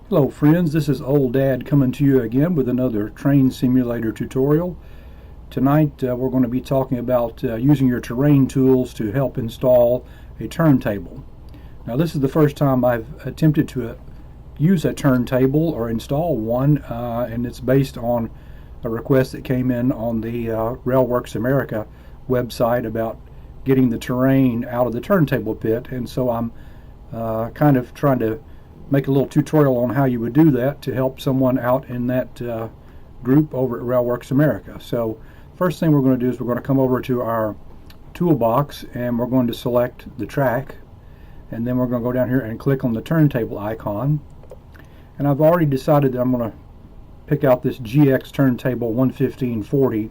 Hello friends, this is Old Dad coming to you again with another train simulator tutorial. Tonight we're going to be talking about using your terrain tools to help install a turntable. Now this is the first time I've attempted to use a turntable or install one, and it's based on a request that came in on the Railworks America website about getting the terrain out of the turntable pit, and so I'm kind of trying to make a little tutorial on how you would do that to help someone out in that group over at Railworks America. So first thing we're going to do is we're going to come over to our toolbox and we're going to select the track, and then we're going to go down here and click on the turntable icon. And I've already decided that I'm going to pick out this GX Turntable 11540,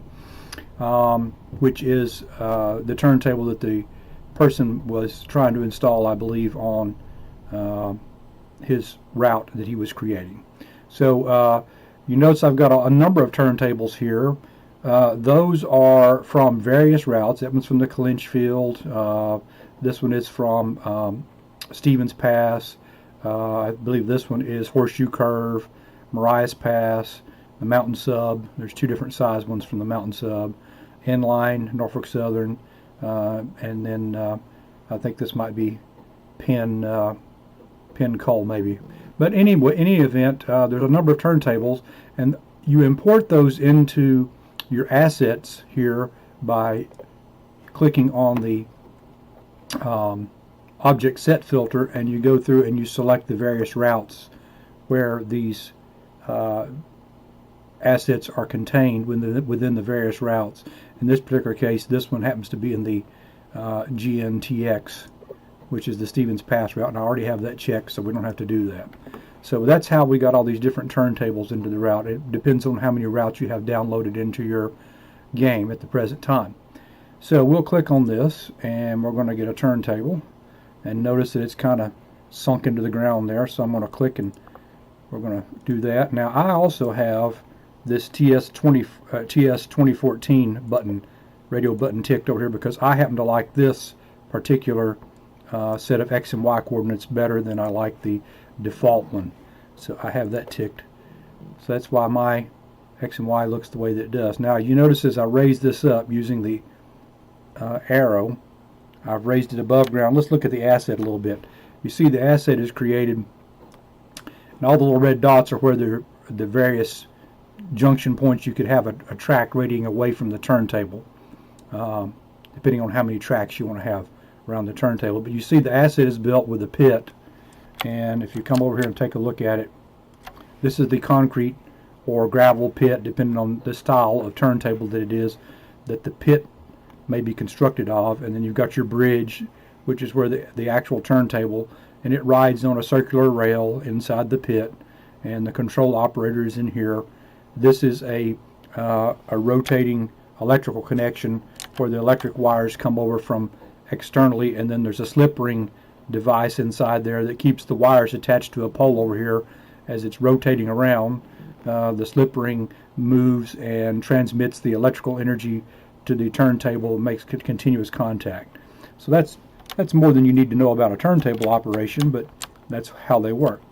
which is the turntable that the person was trying to install, I believe, on his route that he was creating. So you notice I've got a number of turntables here. Those are from various routes. That one's from the Clinchfield. This one is from Stevens Pass. I believe this one is Horseshoe Curve, Marias Pass, the Mountain Sub. There's two different size ones from the Mountain Sub. Inline, Norfolk Southern, and then I think this might be Penn Coal maybe. But anyway, in any event, there's a number of turntables, and you import those into your assets here by clicking on the object set filter, and you go through and you select the various routes where these assets are contained within the various routes. In this particular case, this one happens to be in the GNTX, which is the Stevens Pass route, and I already have that checked, so we don't have to do that. So that's how we got all these different turntables into the route. It depends on how many routes you have downloaded into your game at the present time. So we'll click on this, and we're going to get a turntable, and notice that it's kind of sunk into the ground there, so I'm going to click and we're going to do that. Now I also have this TS 2014 button, radio button, ticked over here because I happen to like this particular set of X and Y coordinates better than I like the default one. So I have that ticked. So that's why my X and Y looks the way that it does. Now you notice as I raise this up using the arrow, I've raised it above ground. Let's look at the asset a little bit. You see the asset is created, and all the little red dots are where the various junction points you could have a track radiating away from the turntable, depending on how many tracks you want to have around the turntable. But you see the asset is built with a pit, and if you come over here and take a look at it, this is the concrete or gravel pit, depending on the style of turntable that it is, that the pit may be constructed of. And then you've got your bridge, which is where the actual turntable, and it rides on a circular rail inside the pit, and the control operator is in here. This is a rotating electrical connection where the electric wires come over from externally, and then there's a slip ring device inside there that keeps the wires attached to a pole over here. As it's rotating around, the slip ring moves and transmits the electrical energy to the turntable and makes continuous contact. So that's more than you need to know about a turntable operation, but that's how they work.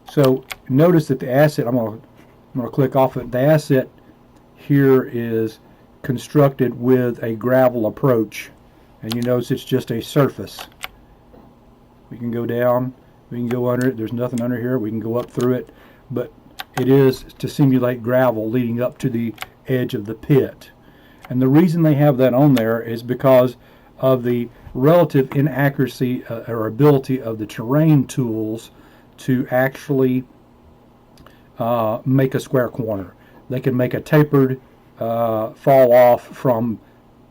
So notice that the asset, I'm going to click off it. The asset here is constructed with a gravel approach, and you notice it's just a surface. We can go down, we can go under it. There's nothing under here. We can go up through it, but it is to simulate gravel leading up to the edge of the pit. And the reason they have that on there is because of the relative inaccuracy or ability of the terrain tools to actually make a square corner. They can make a tapered fall off from,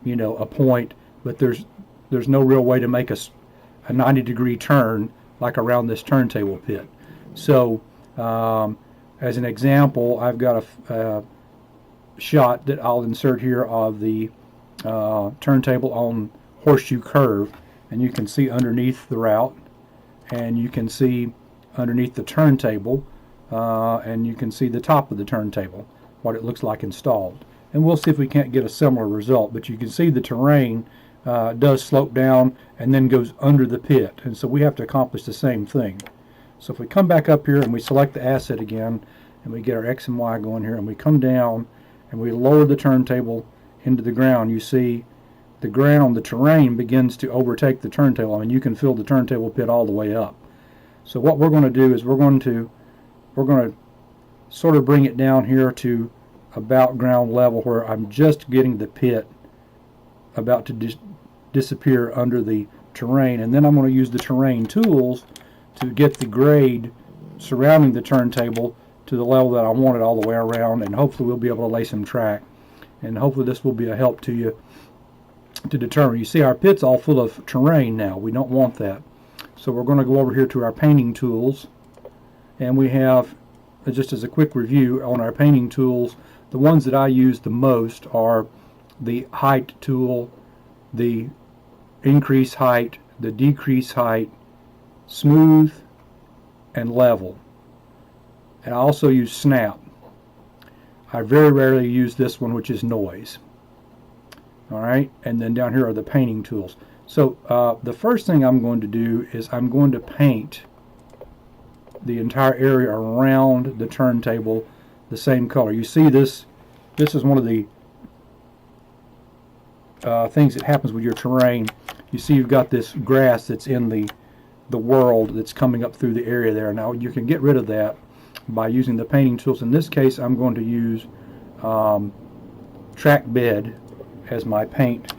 a point, but there's no real way to make a 90-degree turn like around this turntable pit. So as an example, I've got a shot that I'll insert here of the turntable on Horseshoe Curve, and you can see underneath the route, and you can see underneath the turntable, and you can see the top of the turntable, what it looks like installed. And we'll see if we can't get a similar result, but you can see the terrain does slope down and then goes under the pit, and so we have to accomplish the same thing. So if we come back up here and we select the asset again, and we get our X and Y going here, and we come down and we lower the turntable into the ground, you see the ground, the terrain begins to overtake the turntable. I mean, you can feel the turntable pit all the way up. So what we're going to do is we're going to sort of bring it down here to about ground level, where I'm just getting the pit about to disappear under the terrain, and then I'm going to use the terrain tools to get the grade surrounding the turntable to the level that I want it all the way around, and hopefully we'll be able to lay some track, and hopefully this will be a help to you to determine. You see our pit's all full of terrain now. We don't want that. So we're going to go over here to our painting tools, and we have, just as a quick review on our painting tools, the ones that I use the most are the height tool, the increase height, the decrease height, smooth, and level. And I also use snap. I very rarely use this one, which is noise. Alright, and then down here are the painting tools. So the first thing I'm going to do is I'm going to paint the entire area around the turntable the same color. You see this is one of the things that happens with your terrain. You see you've got this grass that's in the world that's coming up through the area there. Now you can get rid of that by using the painting tools. In this case, I'm going to use track bed as my paint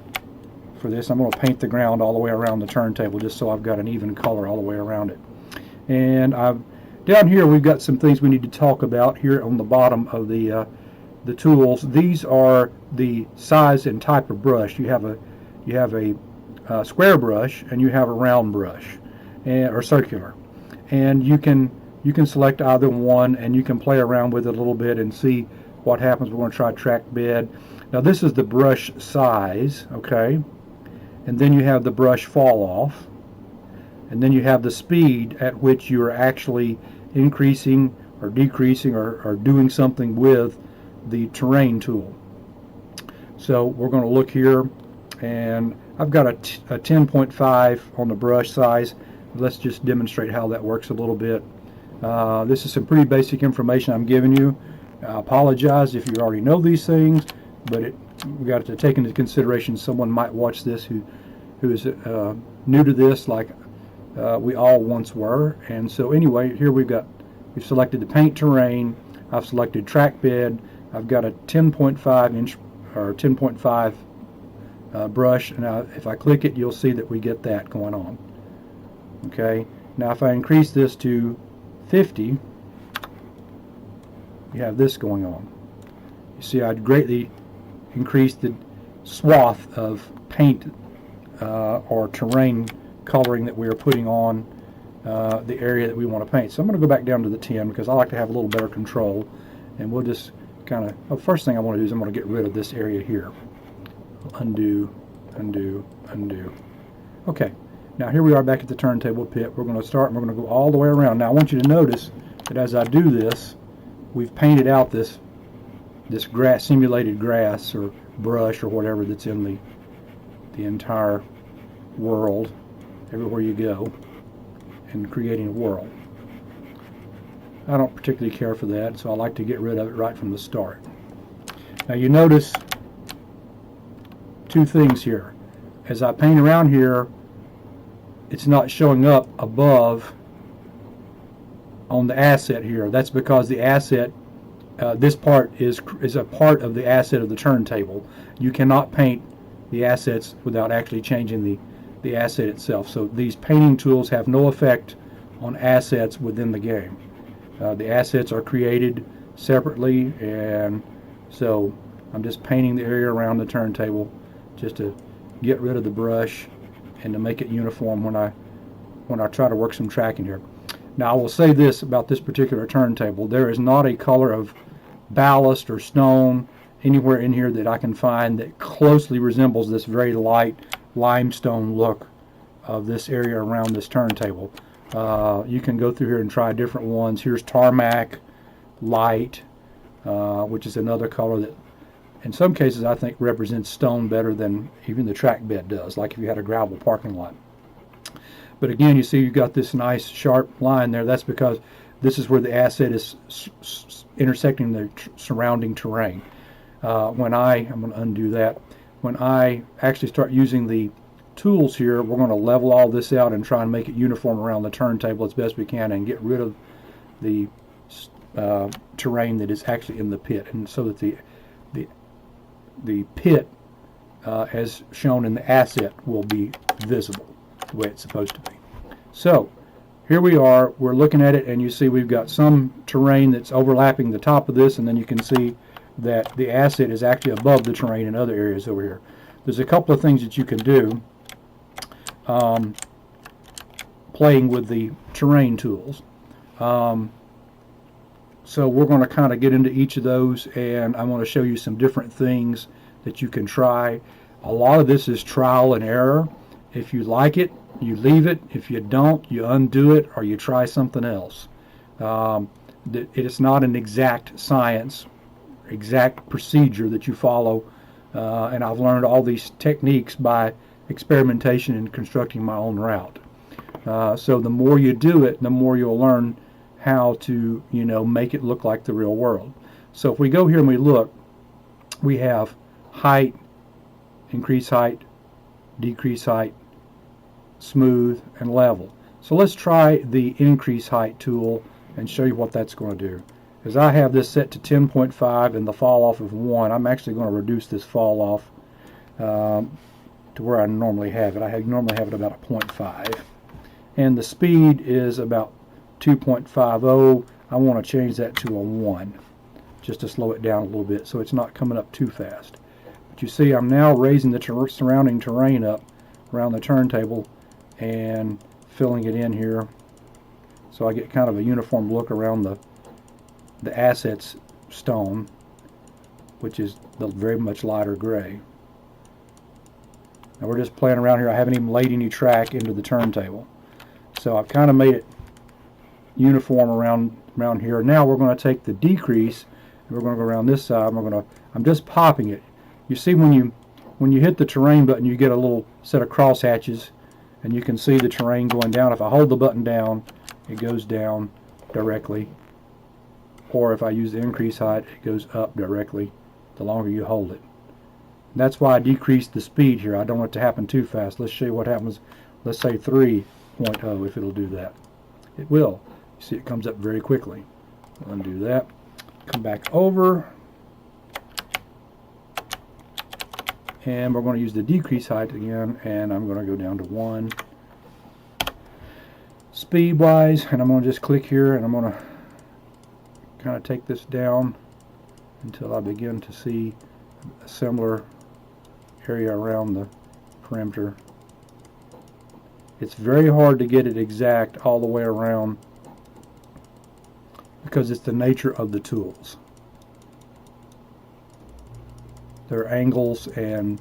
for this. I'm going to paint the ground all the way around the turntable just so I've got an even color all the way around it. And down here we've got some things we need to talk about here on the bottom of the tools. These are the size and type of brush. You have a square brush and you have a round brush, or circular, and you can select either one and you can play around with it a little bit and see what happens. We're going to try track bed. Now this is the brush size, okay, and then you have the brush fall off, and then you have the speed at which you are actually increasing or decreasing or doing something with the terrain tool. So we're going to look here, and I've got a 10.5 on the brush size. Let's just demonstrate how that works a little bit. This is some pretty basic information I'm giving you. I apologize if you already know these things, but we got to take into consideration someone might watch this who is new to this, like we all once were. And so anyway, here we've selected the paint terrain. I've selected track bed. I've got a 10.5 inch or 10.5 brush. Now if I click it, you'll see that we get that going on. Okay. Now if I increase this to 50, you have this going on. You see, I'd greatly increased the swath of paint or terrain coloring that we are putting on the area that we want to paint. So I'm going to go back down to the 10 because I like to have a little better control, and we'll just kind of, well, first thing I want to do is I'm going to get rid of this area here. Undo, undo, undo. Okay, now here we are back at the turntable pit. We're going to start and we're going to go all the way around. Now I want you to notice that as I do this, we've painted out this grass, simulated grass or brush or whatever that's in the entire world, everywhere you go, and creating a world. I don't particularly care for that, so I like to get rid of it right from the start. Now you notice two things here. As I paint around here, it's not showing up above on the asset here. That's because the asset, this part is a part of the asset of the turntable. You cannot paint the assets without actually changing the asset itself. So these painting tools have no effect on assets within the game. The assets are created separately, and so I'm just painting the area around the turntable just to get rid of the brush and to make it uniform when I try to work some tracking here. Now I will say this about this particular turntable: there is not a color of ballast or stone anywhere in here that I can find that closely resembles this very light limestone look of this area around this turntable. You can go through here and try different ones. Here's tarmac, light, which is another color that in some cases I think represents stone better than even the track bed does, like if you had a gravel parking lot. But again, you see you've got this nice sharp line there. That's because this is where the asset is intersecting the surrounding terrain. I'm going to undo that. When I actually start using the tools here, we're going to level all this out and try and make it uniform around the turntable as best we can and get rid of the terrain that is actually in the pit, and so that the pit as shown in the asset will be visible the way it's supposed to be. So here we are, we're looking at it, and you see we've got some terrain that's overlapping the top of this, and then you can see that the asset is actually above the terrain in other areas over here. There's a couple of things that you can do playing with the terrain tools. So we're going to kind of get into each of those, and I'm going to show you some different things that you can try. A lot of this is trial and error. If you like it, you leave it. If you don't, you undo it or you try something else. It's not an exact science, exact procedure that you follow, and I've learned all these techniques by experimentation and constructing my own route. So the more you do it, the more you'll learn how to, make it look like the real world. So if we go here and we look, we have height, increase height, decrease height, smooth, and level. So let's try the increase height tool and show you what that's going to do. As I have this set to 10.5 and the fall off of 1, I'm actually going to reduce this fall off to where I normally have it. I normally have it about a 0.5. And the speed is about 2.50. I want to change that to a 1 just to slow it down a little bit so it's not coming up too fast. But you see I'm now raising the surrounding terrain up around the turntable and filling it in here so I get kind of a uniform look around the assets stone, which is the very much lighter gray. Now we're just playing around here. I haven't even laid any track into the turntable. So I've kind of made it uniform around here. Now we're going to take the decrease and we're going to go around this side. I'm just popping it. You see when you hit the terrain button, you get a little set of cross hatches, and you can see the terrain going down. If I hold the button down, it goes down directly. Or if I use the increase height, it goes up directly the longer you hold it. And that's why I decreased the speed here. I don't want it to happen too fast. Let's show you what happens. Let's say 3.0 if it'll do that. It will. You see it comes up very quickly. I'll undo that. Come back over. And we're going to use the decrease height again, and I'm going to go down to 1 speed wise, and I'm going to just click here and I'm going to kind of take this down until I begin to see a similar area around the perimeter. It's very hard to get it exact all the way around because it's the nature of the tools. There are angles and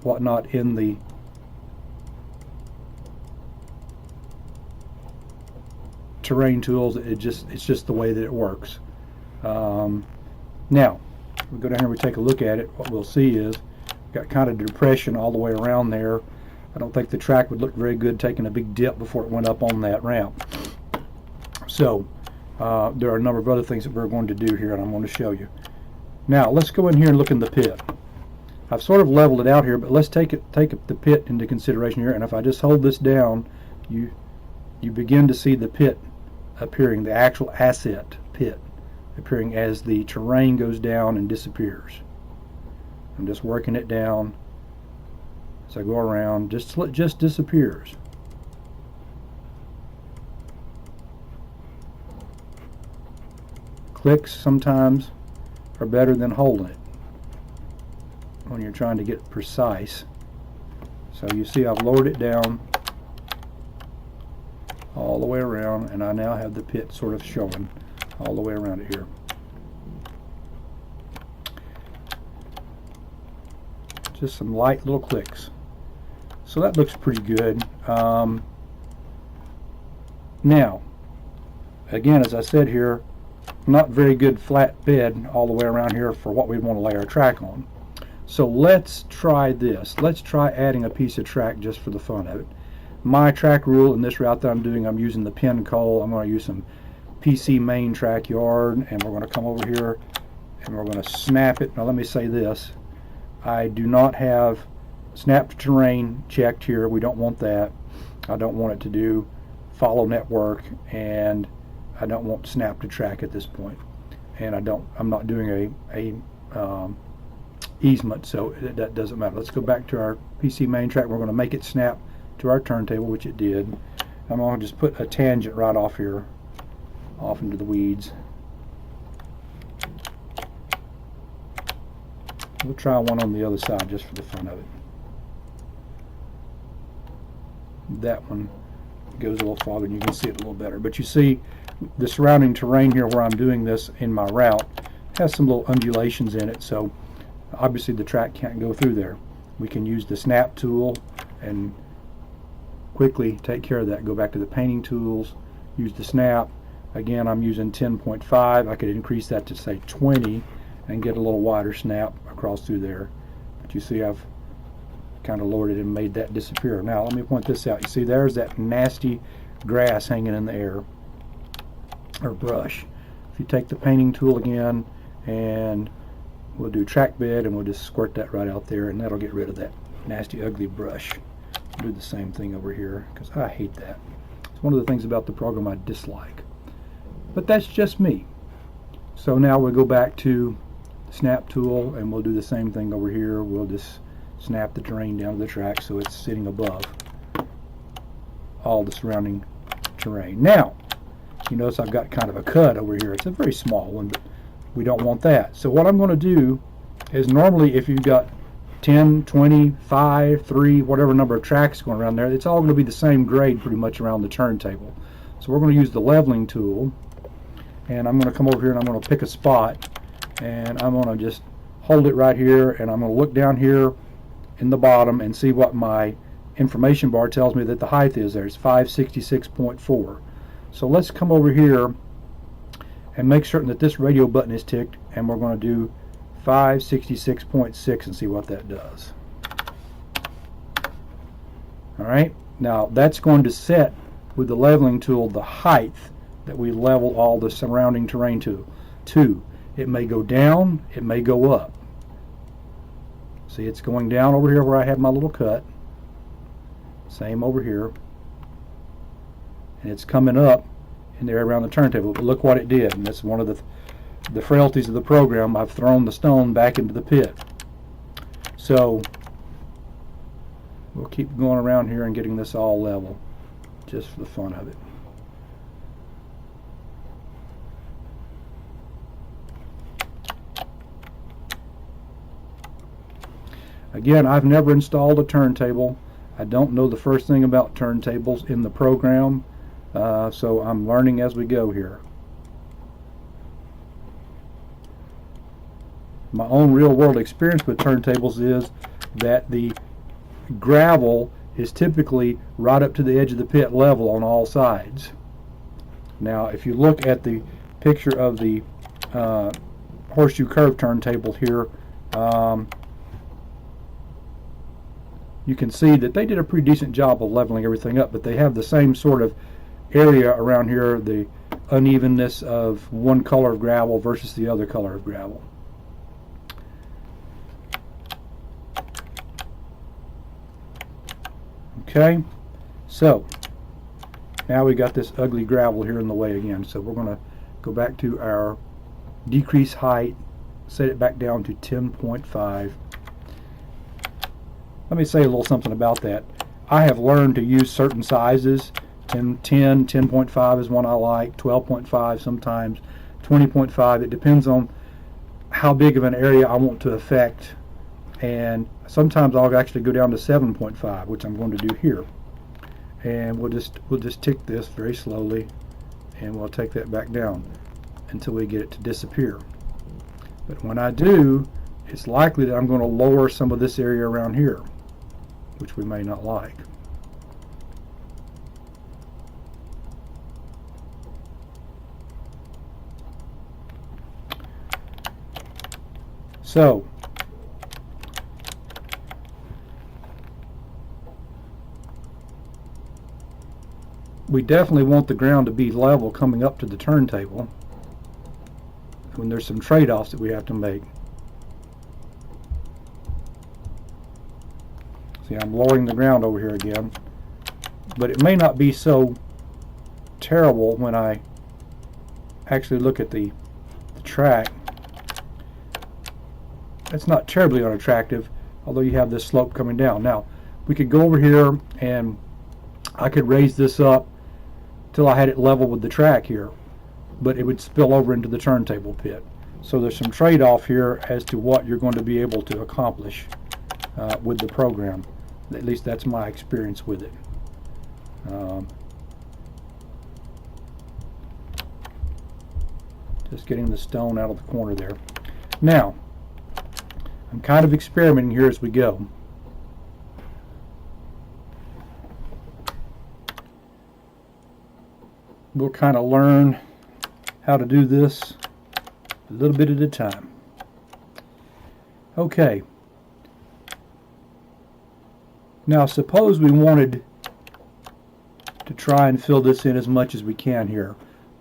whatnot in the terrain tools. It's just the way that it works. Now we go down here and we take a look at it. What we'll see is got kind of depression all the way around there. I don't think the track would look very good taking a big dip before it went up on that ramp. So there are a number of other things that we're going to do here, and I'm going to show you. Now let's go in here and look in the pit. I've sort of leveled it out here, but let's take the pit into consideration here. And if I just hold this down, you begin to see the pit appearing, the actual asset pit appearing as the terrain goes down and disappears. I'm just working it down as I go around, just till it just disappears. Clicks sometimes are better than holding it when you're trying to get precise. So you see I've lowered it down all the way around, and I now have the pit sort of showing all the way around it here. Just some light little clicks. So that looks pretty good. Now, again, as I said here, not very good flat bed all the way around here for what we want to lay our track on. So let's try this. Let's try adding a piece of track just for the fun of it. my track rule in this route that I'm doing, I'm using the pin coal. I'm going to use some PC main track yard, and we're going to come over here and we're going to snap it. Now let me say this, I do not have snap to terrain checked here. We don't want that. I don't want it to do follow network, and I don't want snap to track at this point. And I'm not doing a easement, so that doesn't matter. Let's go back to our PC main track. We're going to make it snap to our turntable, which it did. I'm going to just put a tangent right off here, off into the weeds. We'll try one on the other side just for the fun of it. That one goes a little farther and you can see it a little better. But you see the surrounding terrain here where I'm doing this in my route has some little undulations in it, so obviously the track can't go through there. We can use the snap tool and quickly take care of that. Go back to the painting tools, use the snap. Again, I'm using 10.5. I could increase that to say 20 and get a little wider snap across through there. But you see I've kind of lowered it and made that disappear. Now let me point this out. You see there's that nasty grass hanging in the air, or brush. If you take the painting tool again, and we'll do track bed, and we'll just squirt that right out there, and that'll get rid of that nasty ugly brush. Do the same thing over here, because I hate that. It's one of the things about the program I dislike. But that's just me. So now we'll go back to the snap tool, and we'll do the same thing over here. We'll just snap the terrain down to the track so it's sitting above all the surrounding terrain. Now, you notice I've got kind of a cut over here. It's a very small one, but we don't want that. So what I'm going to do is, normally if you've got 10, 20, 5, 3, whatever number of tracks going around there, it's all going to be the same grade pretty much around the turntable. So we're going to use the leveling tool, and I'm going to come over here and I'm going to pick a spot, and I'm going to just hold it right here, and I'm going to look down here in the bottom and see what my information bar tells me that the height is there. It's 566.4. So let's come over here and make certain that this radio button is ticked, and we're going to do 566.6 and see what that does. Alright, now that's going to set with the leveling tool the height that we level all the surrounding terrain to. It may go down, it may go up. See, it's going down over here where I have my little cut. Same over here. And it's coming up in there around the turntable. But look what it did. And that's one of the frailties of the program. I've thrown the stone back into the pit. So we'll keep going around here and getting this all level, just for the fun of it. Again, I've never installed a turntable. I don't know the first thing about turntables in the program, so I'm learning as we go here. My own real-world experience with turntables is that the gravel is typically right up to the edge of the pit level on all sides. Now, if you look at the picture of the horseshoe curve turntable here, you can see that they did a pretty decent job of leveling everything up, but they have the same sort of area around here, the unevenness of one color of gravel versus the other color of gravel. Okay, so now we got this ugly gravel here in the way again, so we're going to go back to our decrease height, set it back down to 10.5. Let me say a little something about that. I have learned to use certain sizes. 10.5 is one I like, 12.5 sometimes, 20.5. It depends on how big of an area I want to affect, and sometimes I'll actually go down to 7.5, which I'm going to do here. And we'll just tick this very slowly, and we'll take that back down until we get it to disappear. But when I do, it's likely that I'm going to lower some of this area around here, which we may not like. So we definitely want the ground to be level coming up to the turntable when there's some trade-offs that we have to make. See, I'm lowering the ground over here again, but it may not be so terrible when I actually look at the track. It's not terribly unattractive, although you have this slope coming down. Now, we could go over here and I could raise this up till I had it level with the track here, but it would spill over into the turntable pit. So there's some trade-off here as to what you're going to be able to accomplish with the program. At least that's my experience with it. Just getting the stone out of the corner there. Now, I'm kind of experimenting here as we go. We'll kind of learn how to do this a little bit at a time. Okay. Now suppose we wanted to try and fill this in as much as we can here.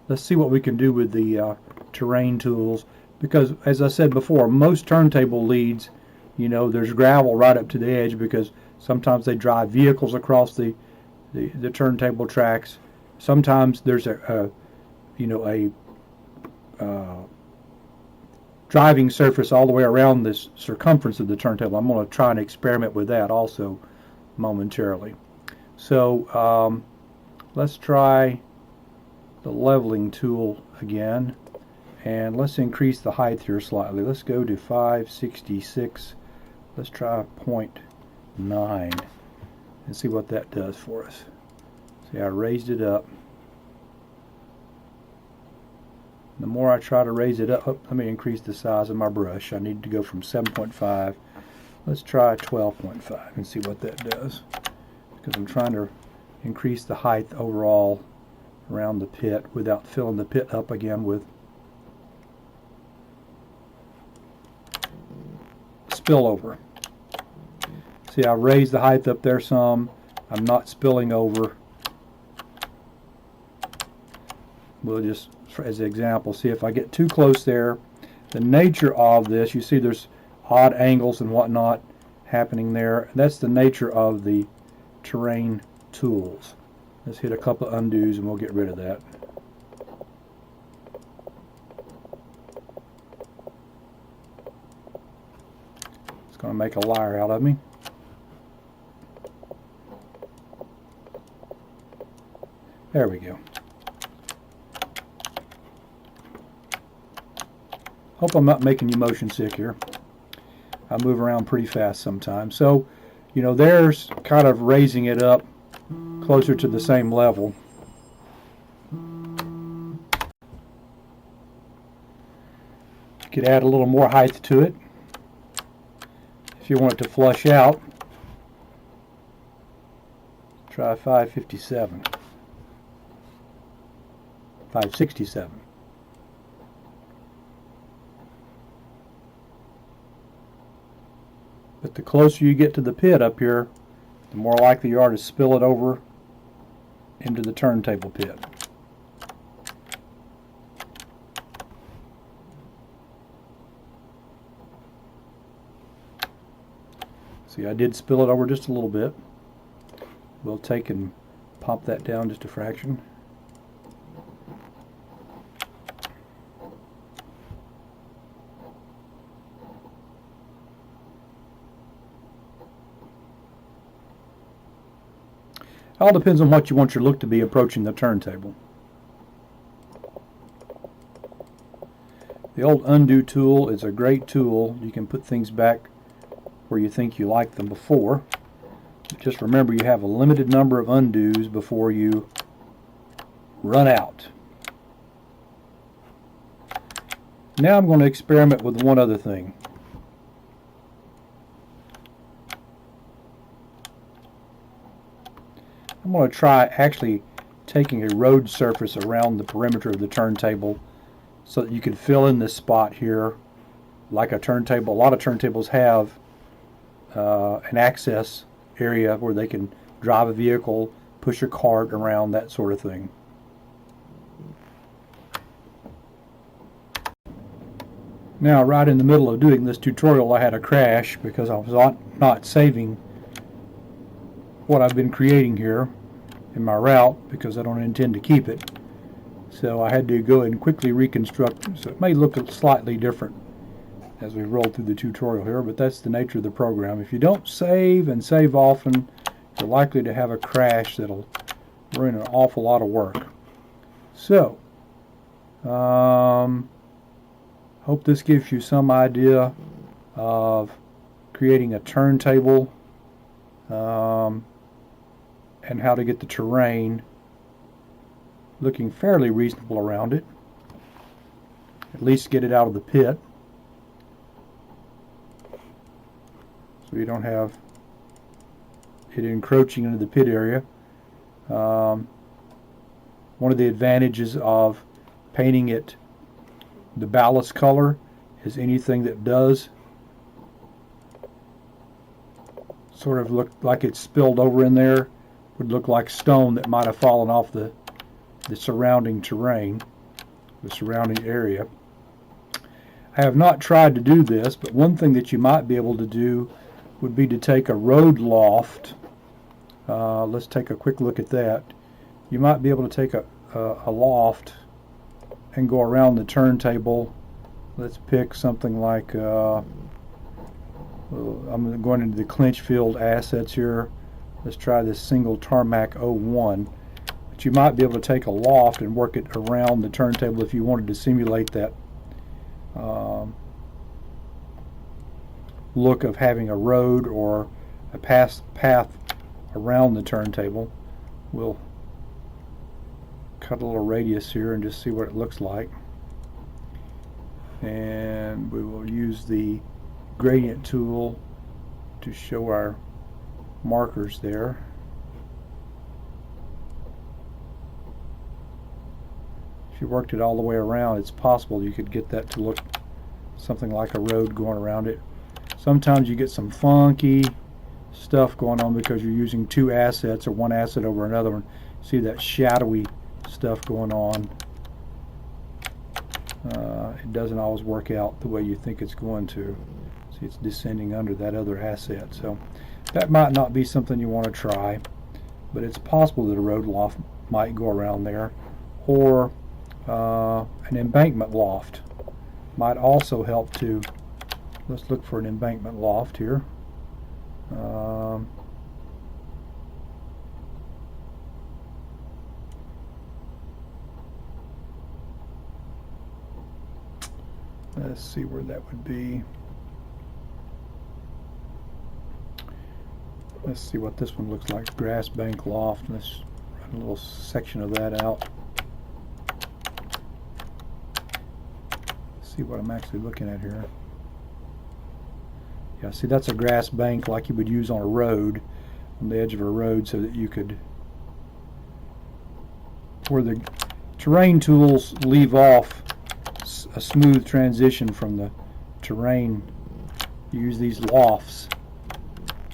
Let's see what we can do with the terrain tools, because as I said before, most turntable leads, you know, there's gravel right up to the edge because sometimes they drive vehicles across the turntable tracks. Sometimes there's a driving surface all the way around this circumference of the turntable. I'm going to try and experiment with that also momentarily. So let's try the leveling tool again, and let's increase the height here slightly. Let's go to 566. Let's try 0.9 and see what that does for us. See, I raised it up. The more I try to raise it up, let me increase the size of my brush. I need to go from 7.5. Let's try 12.5 and see what that does, because I'm trying to increase the height overall around the pit without filling the pit up again with spillover. See, I raised the height up there some. I'm not spilling over. We'll just, as an example, see if I get too close there. The nature of this, you see there's odd angles and whatnot happening there. That's the nature of the terrain tools. Let's hit a couple of undos and we'll get rid of that. It's going to make a liar out of me. There we go. Hope I'm not making you motion sick here. I move around pretty fast sometimes. So, you know, there's kind of raising it up closer to the same level. You could add a little more height to it if you want it to flush out. Try 557. 567. But the closer you get to the pit up here, the more likely you are to spill it over into the turntable pit. See, I did spill it over just a little bit. We'll take and pop that down just a fraction. All depends on what you want your look to be approaching the turntable. The old undo tool is a great tool. You can put things back where you think you like them before. Just remember, you have a limited number of undos before you run out. Now I'm going to experiment with one other thing. I'm going to try actually taking a road surface around the perimeter of the turntable so that you can fill in this spot here like a turntable. A lot of turntables have an access area where they can drive a vehicle push a cart around, that sort of thing. Now, right in the middle of doing this tutorial, I had a crash because I was not saving what I've been creating here in my route, because I don't intend to keep it. So I had to go and quickly reconstruct, so it may look slightly different as we roll through the tutorial here, but that's the nature of the program. If you don't save and save often, you're likely to have a crash that'll ruin an awful lot of work. So, hope this gives you some idea of creating a turntable and how to get the terrain looking fairly reasonable around it. At least get it out of the pit, so you don't have it encroaching into the pit area. One of the advantages of painting it the ballast color is anything that does sort of look like it's spilled over in there would look like stone that might have fallen off the surrounding terrain, the surrounding area. I have not tried to do this, but one thing that you might be able to do would be to take a road loft. Let's take a quick look at that. You might be able to take a loft and go around the turntable. Let's pick something like, I'm going into the Clinchfield assets here. Let's try this single tarmac 01. But you might be able to take a loft and work it around the turntable if you wanted to simulate that look of having a road or a path around the turntable. We'll cut a little radius here and just see what it looks like, and we will use the gradient tool to show our markers there. If you worked it all the way around, it's possible you could get that to look something like a road going around it. Sometimes you get some funky stuff going on because you're using two assets or one asset over another one. See that shadowy stuff going on. It doesn't always work out the way you think it's going to. See, it's descending under that other asset. So that might not be something you want to try, but it's possible that a road loft might go around there, or an embankment loft might also help too. Let's look for an embankment loft here. Let's see where that would be. Let's see what this one looks like. Grass bank loft. Let's run a little section of that out. See what I'm actually looking at here. Yeah, see, that's a grass bank like you would use on a road, on the edge of a road, so that you could, where the terrain tools leave off a smooth transition from the terrain, you use these lofts,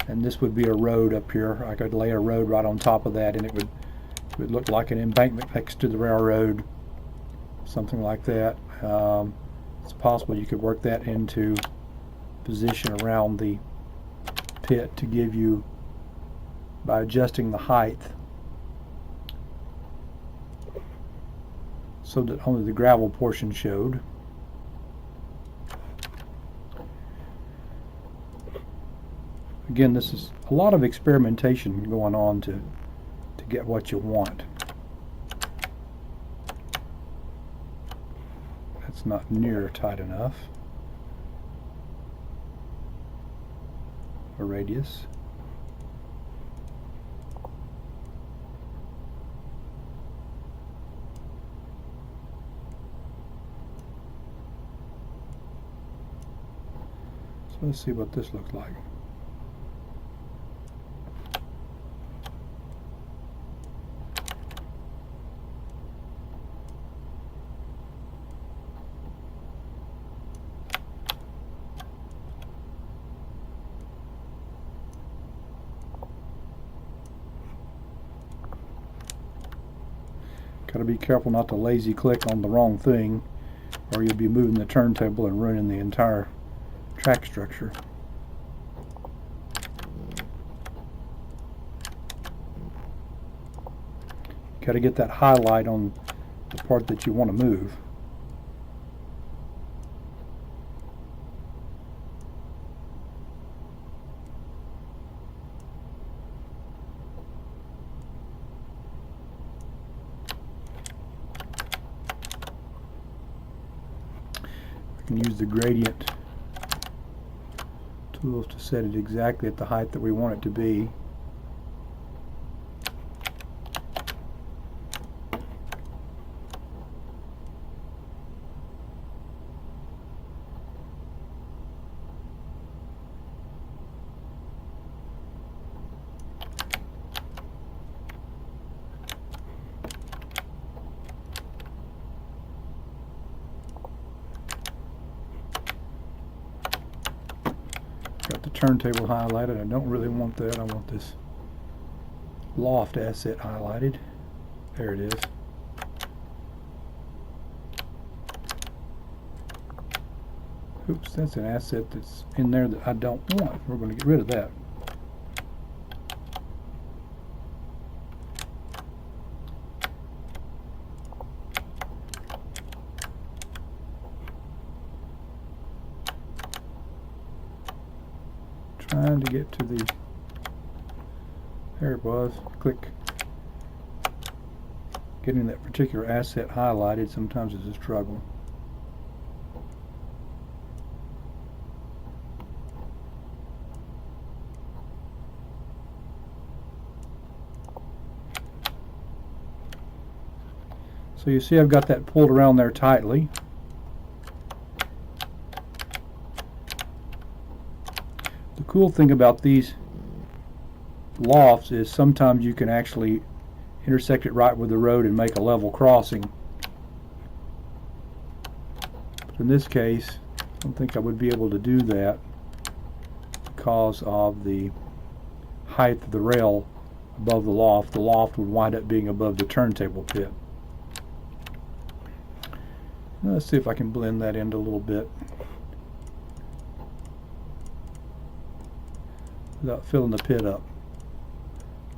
and this would be a road up here. I could lay a road right on top of that, and it would look like an embankment next to the railroad, something like that. It's possible you could work that into position around the pit to give you, by adjusting the height so that only the gravel portion showed. Again, this is a lot of experimentation going on to get what you want. That's not near tight enough. A radius. So let's see what this looks like. Got to be careful not to lazy click on the wrong thing, or you'll be moving the turntable and ruining the entire track structure. Got to get that highlight on the part that you want to move. I can use the gradient tools to set it exactly at the height that we want it to be. Got the turntable highlighted. I don't really want that. I want this loft asset highlighted. There it is. Oops, that's an asset that's in there that I don't want. We're going to get rid of that. Trying to get to the, there it was, click. Getting that particular asset highlighted sometimes is a struggle. So you see I've got that pulled around there tightly. The cool thing about these lofts is sometimes you can actually intersect it right with the road and make a level crossing. But in this case, I don't think I would be able to do that because of the height of the rail above the loft. The loft would wind up being above the turntable pit. Now let's see if I can blend that in a little bit without filling the pit up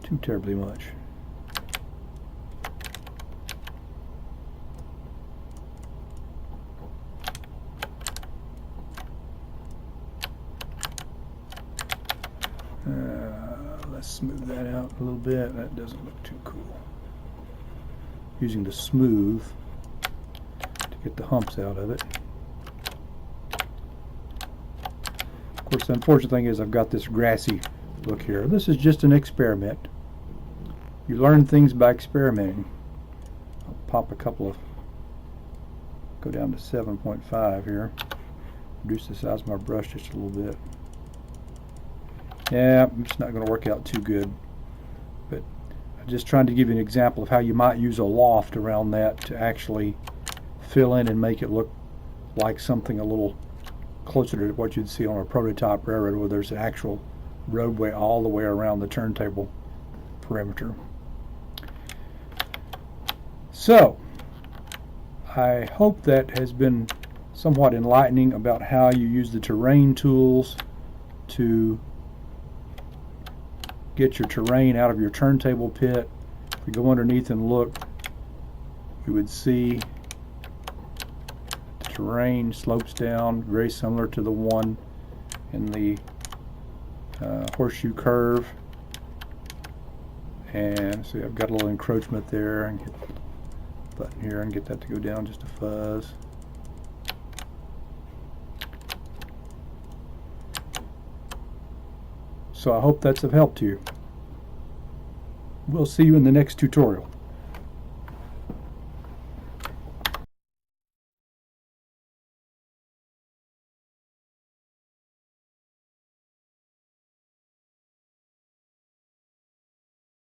too terribly much. Let's smooth that out a little bit. That doesn't look too cool. Using the smooth to get the humps out of it. Of course, the unfortunate thing is I've got this grassy look here. This is just an experiment. You learn things by experimenting. I'll pop a couple of, go down to 7.5 here. Reduce the size of my brush just a little bit. Yeah, it's not going to work out too good. But I'm just trying to give you an example of how you might use a loft around that to actually fill in and make it look like something a little closer to what you'd see on a prototype railroad, where there's an actual roadway all the way around the turntable perimeter. So, I hope that has been somewhat enlightening about how you use the terrain tools to get your terrain out of your turntable pit. If we go underneath and look, we would see the terrain slopes down very similar to the one in the horseshoe curve. And see, I've got a little encroachment there, and get the button here and get that to go down just a fuzz. So I hope that's of help to you. We'll see you in the next tutorial.